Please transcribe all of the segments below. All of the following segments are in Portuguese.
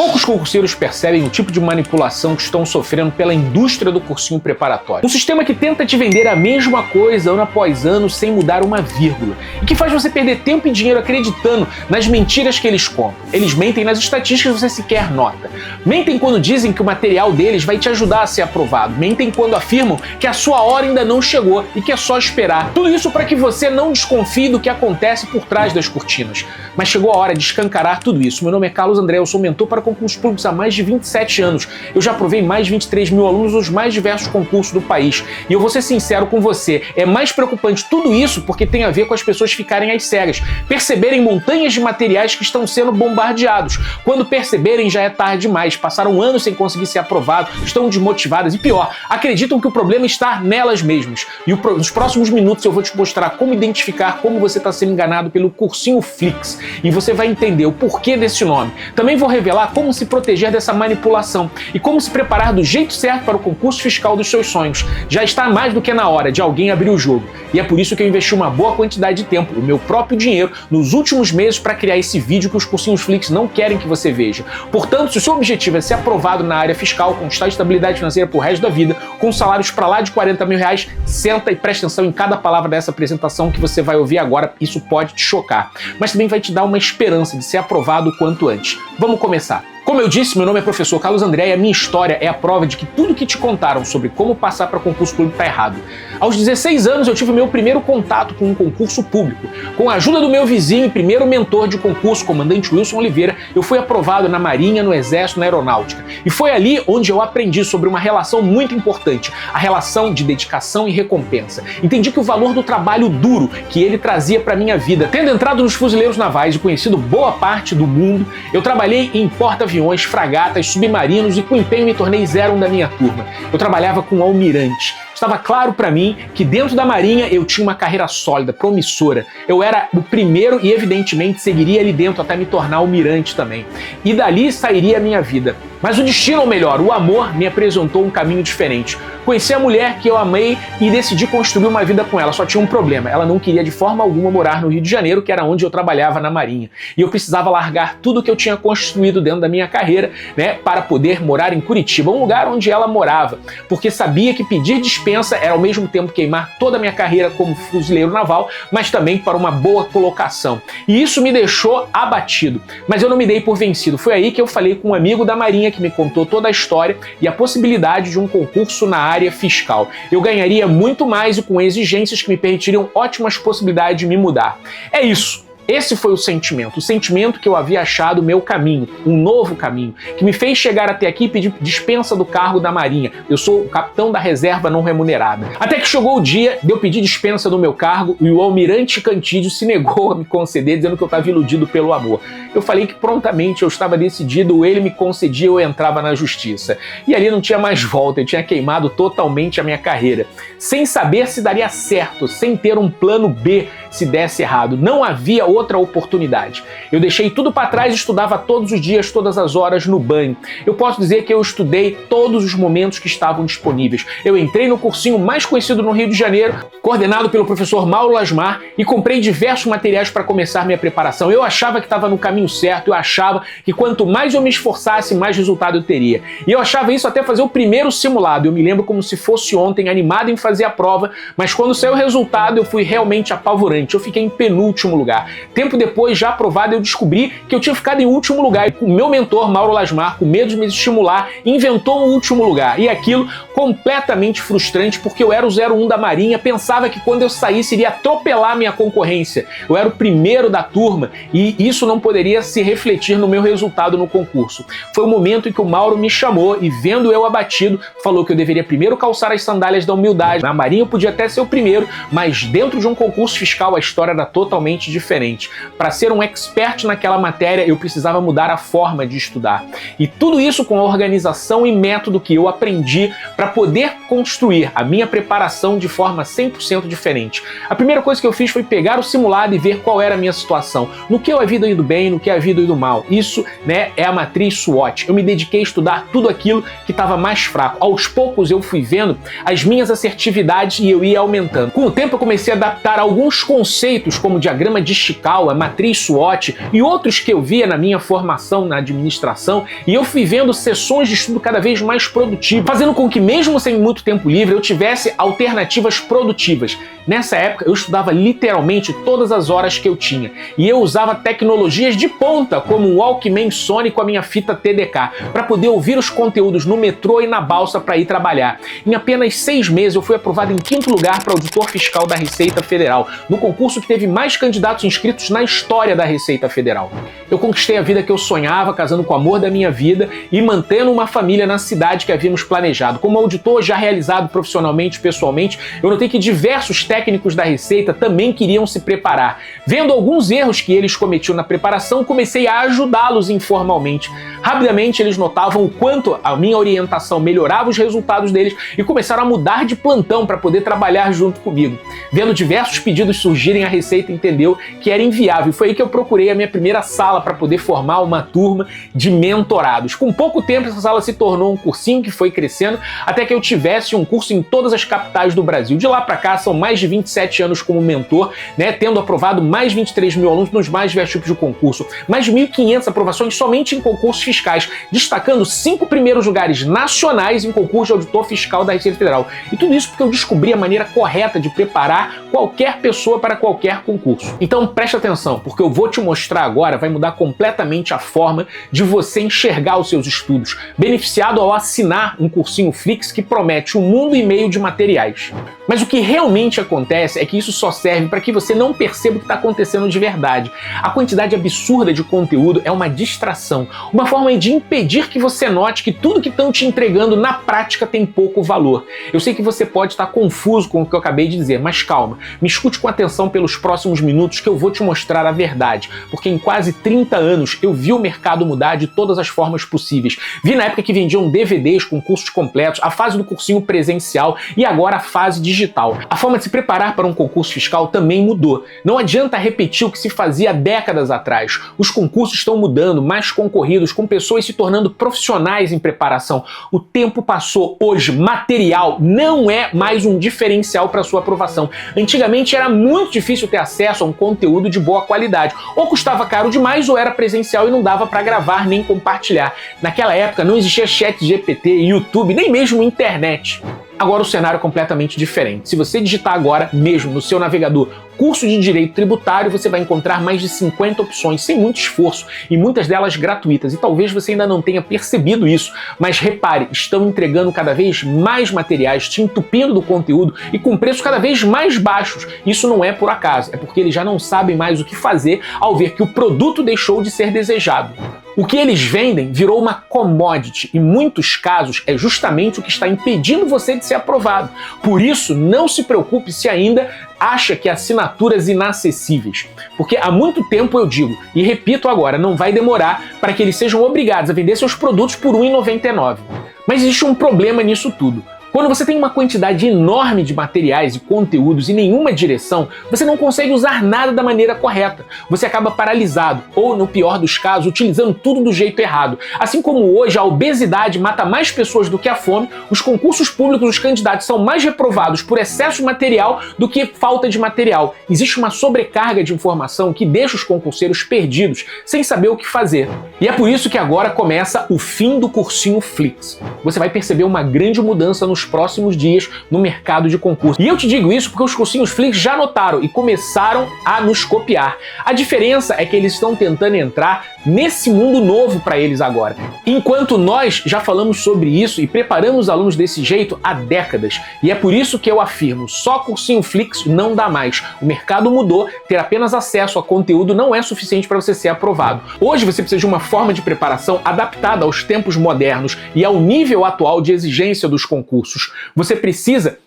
Poucos concurseiros percebem o tipo de manipulação que estão sofrendo pela indústria do cursinho preparatório. Um sistema que tenta te vender a mesma coisa ano após ano sem mudar uma vírgula. E que faz você perder tempo e dinheiro acreditando nas mentiras que eles contam. Eles mentem nas estatísticas que você sequer nota. Mentem quando dizem que o material deles vai te ajudar a ser aprovado. Mentem quando afirmam que a sua hora ainda não chegou e que é só esperar. Tudo isso para que você não desconfie do que acontece por trás das cortinas. Mas chegou a hora de escancarar tudo isso. Meu nome é Carlos André, eu sou mentor para concursos públicos há mais de 27 anos. Eu já aprovei mais de 23 mil alunos nos mais diversos concursos do país. E eu vou ser sincero com você, é mais preocupante tudo isso porque tem a ver com as pessoas ficarem às cegas, perceberem montanhas de materiais que estão sendo bombardeados. Quando perceberem já é tarde demais, passaram anos sem conseguir ser aprovado, estão desmotivadas e pior, acreditam que o problema está nelas mesmas. E nos próximos minutos eu vou te mostrar como identificar como você está sendo enganado pelo Cursinho Flix. E você vai entender o porquê desse nome. Também vou revelar como se proteger dessa manipulação e como se preparar do jeito certo para o concurso fiscal dos seus sonhos. Já está mais do que na hora de alguém abrir o jogo. E é por isso que eu investi uma boa quantidade de tempo, o meu próprio dinheiro, nos últimos meses para criar esse vídeo que os cursinhos Flix não querem que você veja. Portanto, se o seu objetivo é ser aprovado na área fiscal, conquistar estabilidade financeira pro resto da vida, com salários para lá de 40 mil reais, senta e presta atenção em cada palavra dessa apresentação que você vai ouvir agora. Isso pode te chocar, mas também vai te dar uma esperança de ser aprovado o quanto antes. Vamos começar. Como eu disse, meu nome é professor Carlos André e a minha história é a prova de que tudo que te contaram sobre como passar para concurso público está errado. Aos 16 anos eu tive meu primeiro contato com um concurso público. Com a ajuda do meu vizinho e primeiro mentor de concurso, comandante Wilson Oliveira, eu fui aprovado na Marinha, no Exército, na Aeronáutica. E foi ali onde eu aprendi sobre uma relação muito importante, a relação de dedicação e recompensa. Entendi que o valor do trabalho duro que ele trazia para minha vida. Tendo entrado nos fuzileiros navais e conhecido boa parte do mundo, eu trabalhei em porta-aviões, fragatas, submarinos e com empenho me tornei 01 da minha turma. Eu trabalhava com almirante. Estava claro para mim que dentro da Marinha eu tinha uma carreira sólida, promissora. Eu era o primeiro e evidentemente seguiria ali dentro até me tornar almirante também. E dali sairia a minha vida. Mas o destino, ou melhor, o amor, me apresentou um caminho diferente. Conheci a mulher que eu amei e decidi construir uma vida com ela. Só tinha um problema, ela não queria de forma alguma morar no Rio de Janeiro, que era onde eu trabalhava na Marinha. E eu precisava largar tudo que eu tinha construído dentro da minha carreira, né, para poder morar em Curitiba, um lugar onde ela morava. Porque sabia que pedir dispensa era ao mesmo tempo queimar toda a minha carreira como fuzileiro naval, mas também para uma boa colocação. E isso me deixou abatido. Mas eu não me dei por vencido. Foi aí que eu falei com um amigo da Marinha que me contou toda a história e a possibilidade de um concurso na área fiscal. Eu ganharia muito mais e com exigências que me permitiriam ótimas possibilidades de me mudar. É isso. Esse foi o sentimento que eu havia achado o meu caminho, um novo caminho, que me fez chegar até aqui e pedir dispensa do cargo da Marinha. Eu sou o capitão da reserva não remunerada. Até que chegou o dia de eu pedir dispensa do meu cargo e o almirante Cantídio se negou a me conceder, dizendo que eu estava iludido pelo amor. Eu falei que prontamente eu estava decidido, ou ele me concedia ou eu entrava na justiça. E ali não tinha mais volta, eu tinha queimado totalmente a minha carreira. Sem saber se daria certo, sem ter um plano B se desse errado. Não havia outra oportunidade. Eu deixei tudo para trás e estudava todos os dias, todas as horas no banho. Eu posso dizer que eu estudei todos os momentos que estavam disponíveis. Eu entrei no cursinho mais conhecido no Rio de Janeiro, coordenado pelo professor Mauro Lasmar, e comprei diversos materiais para começar minha preparação. Eu achava que estava no caminho certo, eu achava que quanto mais eu me esforçasse, mais resultado eu teria. E eu achava isso até fazer o primeiro simulado. Eu me lembro como se fosse ontem, animado em fazer a prova, mas quando saiu o resultado eu fui realmente apavorante. Eu fiquei em penúltimo lugar. Tempo depois, já aprovado, eu descobri que eu tinha ficado em último lugar. E o meu mentor, Mauro Lasmar, com medo de me estimular, inventou um último lugar. E aquilo completamente frustrante, porque eu era o 01 da Marinha, pensava que quando eu saísse iria atropelar minha concorrência. Eu era o primeiro da turma e isso não poderia se refletir no meu resultado no concurso. Foi o momento em que o Mauro me chamou e, vendo eu abatido, falou que eu deveria primeiro calçar as sandálias da humildade. Na Marinha eu podia até ser o primeiro, mas dentro de um concurso fiscal a história era totalmente diferente. Para ser um expert naquela matéria, eu precisava mudar a forma de estudar. E tudo isso com a organização e método que eu aprendi para poder construir a minha preparação de forma 100% diferente. A primeira coisa que eu fiz foi pegar o simulado e ver qual era a minha situação, no que eu havia ido bem, no que havia ido mal. Isso, né, é a matriz SWOT. Eu me dediquei a estudar tudo aquilo que estava mais fraco. Aos poucos eu fui vendo as minhas assertividades e eu ia aumentando. Com o tempo eu comecei a adaptar alguns conceitos, como diagrama de Chicago, vertical, a matriz SWOT e outros que eu via na minha formação na administração, e eu fui vendo sessões de estudo cada vez mais produtivas, fazendo com que mesmo sem muito tempo livre eu tivesse alternativas produtivas. Nessa época eu estudava literalmente todas as horas que eu tinha, e eu usava tecnologias de ponta como o Walkman Sony com a minha fita TDK para poder ouvir os conteúdos no metrô e na balsa para ir trabalhar. Em apenas 6 meses eu fui aprovado em 5º lugar para auditor fiscal da Receita Federal, no concurso que teve mais candidatos inscritos na história da Receita Federal. Eu conquistei a vida que eu sonhava, casando com o amor da minha vida e mantendo uma família na cidade que havíamos planejado. Como auditor já realizado profissionalmente e pessoalmente, eu notei que diversos técnicos da Receita também queriam se preparar. Vendo alguns erros que eles cometiam na preparação, comecei a ajudá-los informalmente. Rapidamente eles notavam o quanto a minha orientação melhorava os resultados deles e começaram a mudar de plantão para poder trabalhar junto comigo. Vendo diversos pedidos surgirem, a Receita entendeu que era inviável, e foi aí que eu procurei a minha primeira sala para poder formar uma turma de mentorados. Com pouco tempo essa sala se tornou um cursinho que foi crescendo até que eu tivesse um curso em todas as capitais do Brasil. De lá para cá são mais de 27 anos como mentor, tendo aprovado mais de 23 mil alunos nos mais diversos tipos de concurso, mais de 1.500 aprovações somente em concursos fiscais, destacando 5 primeiros lugares nacionais em concurso de auditor fiscal da Receita Federal. E tudo isso porque eu descobri a maneira correta de preparar qualquer pessoa para qualquer concurso. Então preste atenção, porque eu vou te mostrar agora, vai mudar completamente a forma de você enxergar os seus estudos, beneficiado ao assinar um cursinho Flix que promete 1,5 mundo de materiais. Mas o que realmente acontece é que isso só serve para que você não perceba o que está acontecendo de verdade. A quantidade absurda de conteúdo é uma distração, uma forma de impedir que você note que tudo que estão te entregando na prática tem pouco valor. Eu sei que você pode estar confuso com o que eu acabei de dizer, mas calma, me escute com atenção pelos próximos minutos que eu vou te mostrar a verdade, porque em quase 30 anos eu vi o mercado mudar de todas as formas possíveis. Vi na época que vendiam DVDs com cursos completos, a fase do cursinho presencial e agora a fase digital. A forma de se preparar para um concurso fiscal também mudou. Não adianta repetir o que se fazia décadas atrás. Os concursos estão mudando, mais concorridos, com pessoas se tornando profissionais em preparação. O tempo passou. Hoje, material não é mais um diferencial para sua aprovação. Antigamente era muito difícil ter acesso a um conteúdo de boa qualidade. Ou custava caro demais ou era presencial e não dava para gravar nem compartilhar. Naquela época não existia ChatGPT, YouTube, nem mesmo internet. Agora o cenário é completamente diferente. Se você digitar agora mesmo no seu navegador curso de Direito Tributário, você vai encontrar mais de 50 opções, sem muito esforço, e muitas delas gratuitas. E talvez você ainda não tenha percebido isso, mas repare, estão entregando cada vez mais materiais, te entupindo do conteúdo e com preços cada vez mais baixos. Isso não é por acaso, é porque eles já não sabem mais o que fazer ao ver que o produto deixou de ser desejado. O que eles vendem virou uma commodity, e em muitos casos é justamente o que está impedindo você de ser aprovado. Por isso, não se preocupe se ainda acha que assinaturas inacessíveis, porque há muito tempo eu digo, e repito agora, não vai demorar para que eles sejam obrigados a vender seus produtos por R$ 1,99. Mas existe um problema nisso tudo. Quando você tem uma quantidade enorme de materiais e conteúdos e nenhuma direção, você não consegue usar nada da maneira correta. Você acaba paralisado ou, no pior dos casos, utilizando tudo do jeito errado. Assim como hoje a obesidade mata mais pessoas do que a fome, os concursos públicos dos candidatos são mais reprovados por excesso de material do que falta de material. Existe uma sobrecarga de informação que deixa os concurseiros perdidos, sem saber o que fazer. E é por isso que agora começa o fim do cursinho Flix. Você vai perceber uma grande mudança nos próximos dias no mercado de concurso. E eu te digo isso porque os cursinhos Flix já notaram e começaram a nos copiar. A diferença é que eles estão tentando entrar nesse mundo novo para eles agora. Enquanto nós já falamos sobre isso e preparamos os alunos desse jeito há décadas. E é por isso que eu afirmo, só cursinho Flix não dá mais. O mercado mudou, ter apenas acesso a conteúdo não é suficiente para você ser aprovado. Hoje você precisa de uma forma de preparação adaptada aos tempos modernos e ao nível atual de exigência dos concursos. Você precisa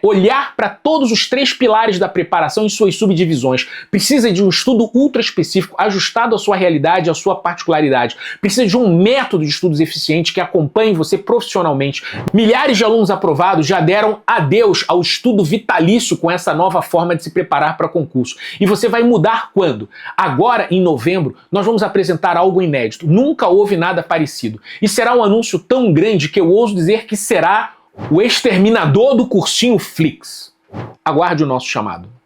olhar para todos os 3 pilares da preparação em suas subdivisões. Precisa de um estudo ultra específico, ajustado à sua realidade, à sua particularidade. Precisa de um método de estudos eficiente que acompanhe você profissionalmente. Milhares de alunos aprovados já deram adeus ao estudo vitalício com essa nova forma de se preparar para concurso. E você vai mudar quando? Agora, em novembro, nós vamos apresentar algo inédito. Nunca houve nada parecido. E será um anúncio tão grande que eu ouso dizer que será o exterminador do cursinho Flix. Aguarde o nosso chamado.